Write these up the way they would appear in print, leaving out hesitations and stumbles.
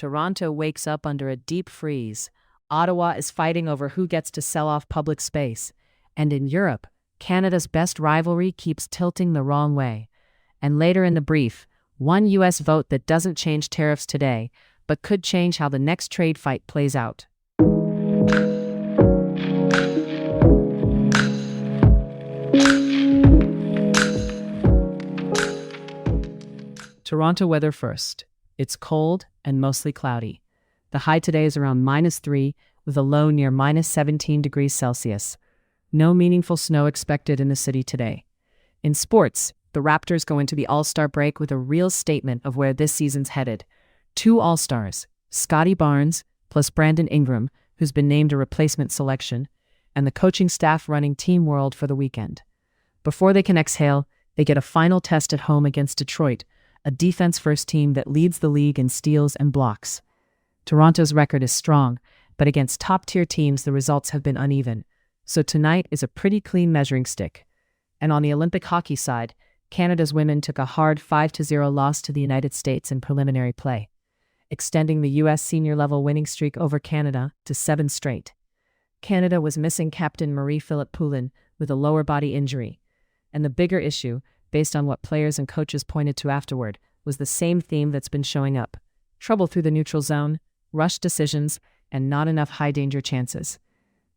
Toronto wakes up under a deep freeze. Ottawa is fighting over who gets to sell off public space. And in Europe, Canada's best rivalry keeps tilting the wrong way. And later in the brief, one U.S. vote that doesn't change tariffs today, but could change how the next trade fight plays out. Toronto weather first. It's cold and mostly cloudy. The high today is around -3 with a low near -17 degrees Celsius. No meaningful snow expected in the city today. In sports, the Raptors go into the All-Star break with a real statement of where this season's headed. 2 All-Stars, Scotty Barnes plus Brandon Ingram, who's been named a replacement selection, and the coaching staff running Team World for the weekend. Before they can exhale, they get a final test at home against Detroit, a defense-first team that leads the league in steals and blocks. Toronto's record is strong, but against top-tier teams the results have been uneven. So tonight is a pretty clean measuring stick. And on the Olympic hockey side, Canada's women took a hard 5-0 loss to the United States in preliminary play, extending the U.S. senior-level winning streak over Canada to 7 straight. Canada was missing captain Marie-Philip Poulin with a lower body injury. And the bigger issue, based on what players and coaches pointed to afterward, was the same theme that's been showing up. Trouble through the neutral zone, rushed decisions, and not enough high-danger chances.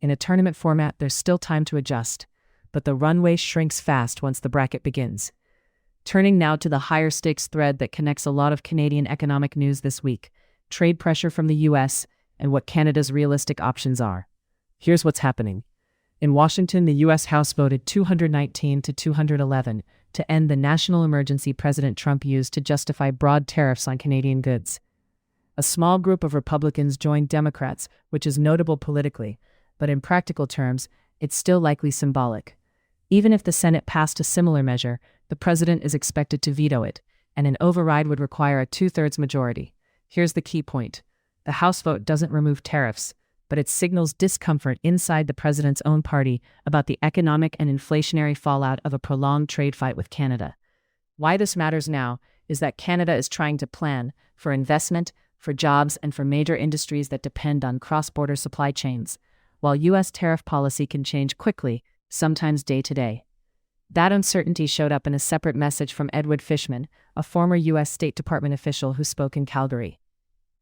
In a tournament format, there's still time to adjust, but the runway shrinks fast once the bracket begins. Turning now to the higher-stakes thread that connects a lot of Canadian economic news this week, trade pressure from the U.S. and what Canada's realistic options are. Here's what's happening. In Washington, the U.S. House voted 219 to 211 to end the national emergency President Trump used to justify broad tariffs on Canadian goods. A small group of Republicans joined Democrats, which is notable politically, but in practical terms, it's still likely symbolic. Even if the Senate passed a similar measure, the president is expected to veto it, and an override would require a 2/3 majority. Here's the key point. The House vote doesn't remove tariffs, but it signals discomfort inside the president's own party about the economic and inflationary fallout of a prolonged trade fight with Canada. Why this matters now is that Canada is trying to plan for investment, for jobs, and for major industries that depend on cross-border supply chains, while U.S. tariff policy can change quickly, sometimes day to day. That uncertainty showed up in a separate message from Edward Fishman, a former U.S. State Department official who spoke in Calgary.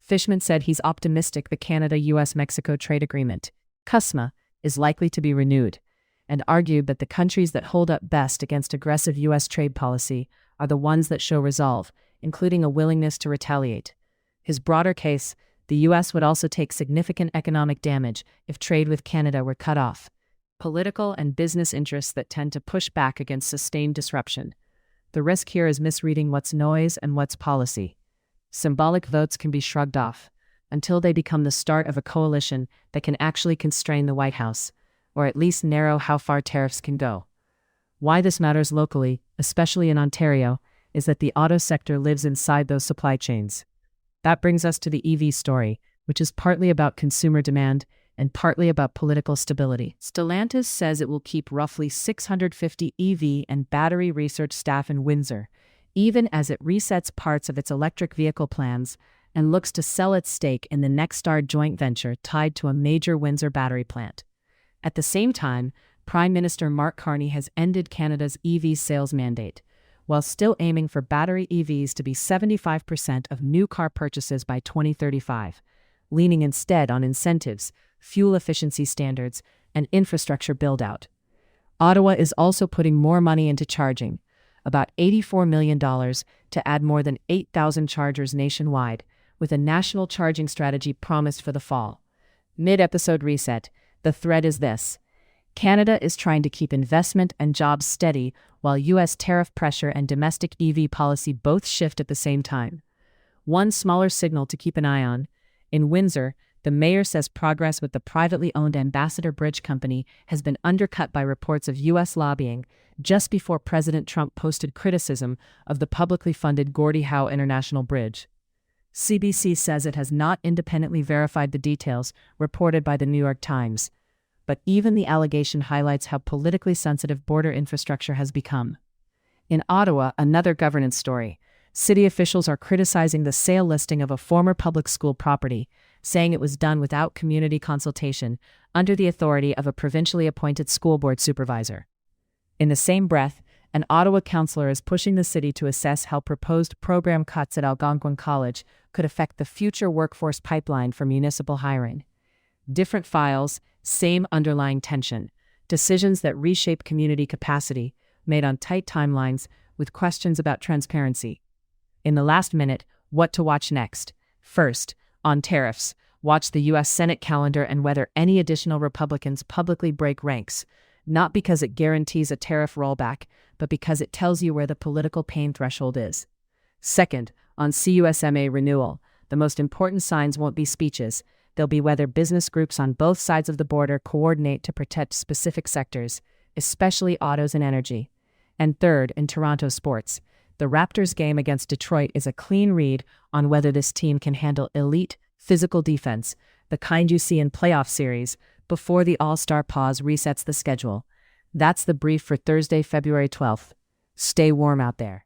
Fishman said he's optimistic the Canada-U.S.-Mexico trade agreement, CUSMA, is likely to be renewed, and argued that the countries that hold up best against aggressive U.S. trade policy are the ones that show resolve, including a willingness to retaliate. His broader case, the U.S. would also take significant economic damage if trade with Canada were cut off. Political and business interests that tend to push back against sustained disruption. The risk here is misreading what's noise and what's policy. Symbolic votes can be shrugged off until they become the start of a coalition that can actually constrain the White House, or at least narrow how far tariffs can go. Why this matters locally, especially in Ontario, is that the auto sector lives inside those supply chains. That brings us to the EV story, which is partly about consumer demand and partly about political stability. Stellantis says it will keep roughly 650 EV and battery research staff in Windsor, even as it resets parts of its electric vehicle plans and looks to sell its stake in the Nexstar joint venture tied to a major Windsor battery plant. At the same time, Prime Minister Mark Carney has ended Canada's EV sales mandate, while still aiming for battery EVs to be 75% of new car purchases by 2035, leaning instead on incentives, fuel efficiency standards, and infrastructure build-out. Ottawa is also putting more money into charging, about $84 million to add more than 8,000 chargers nationwide, with a national charging strategy promised for the fall. Mid-episode reset, the thread is this. Canada is trying to keep investment and jobs steady while U.S. tariff pressure and domestic EV policy both shift at the same time. One smaller signal to keep an eye on. In Windsor, the mayor says progress with the privately owned Ambassador Bridge Company has been undercut by reports of U.S. lobbying just before President Trump posted criticism of the publicly funded Gordie Howe International Bridge. CBC says it has not independently verified the details reported by the New York Times. But even the allegation highlights how politically sensitive border infrastructure has become. In Ottawa, another governance story. City officials are criticizing the sale listing of a former public school property, saying it was done without community consultation under the authority of a provincially appointed school board supervisor. In the same breath, an Ottawa councillor is pushing the city to assess how proposed program cuts at Algonquin College could affect the future workforce pipeline for municipal hiring. Different files, same underlying tension. Decisions that reshape community capacity, made on tight timelines, with questions about transparency. In the last minute, what to watch next? First, on tariffs, watch the U.S. Senate calendar and whether any additional Republicans publicly break ranks, not because it guarantees a tariff rollback, but because it tells you where the political pain threshold is. Second, on CUSMA renewal, the most important signs won't be speeches. They'll be whether business groups on both sides of the border coordinate to protect specific sectors, especially autos and energy. And third, in Toronto sports, the Raptors game against Detroit is a clean read on whether this team can handle elite, physical defense, the kind you see in playoff series, before the All-Star pause resets the schedule. That's the brief for Thursday, February 12th. Stay warm out there.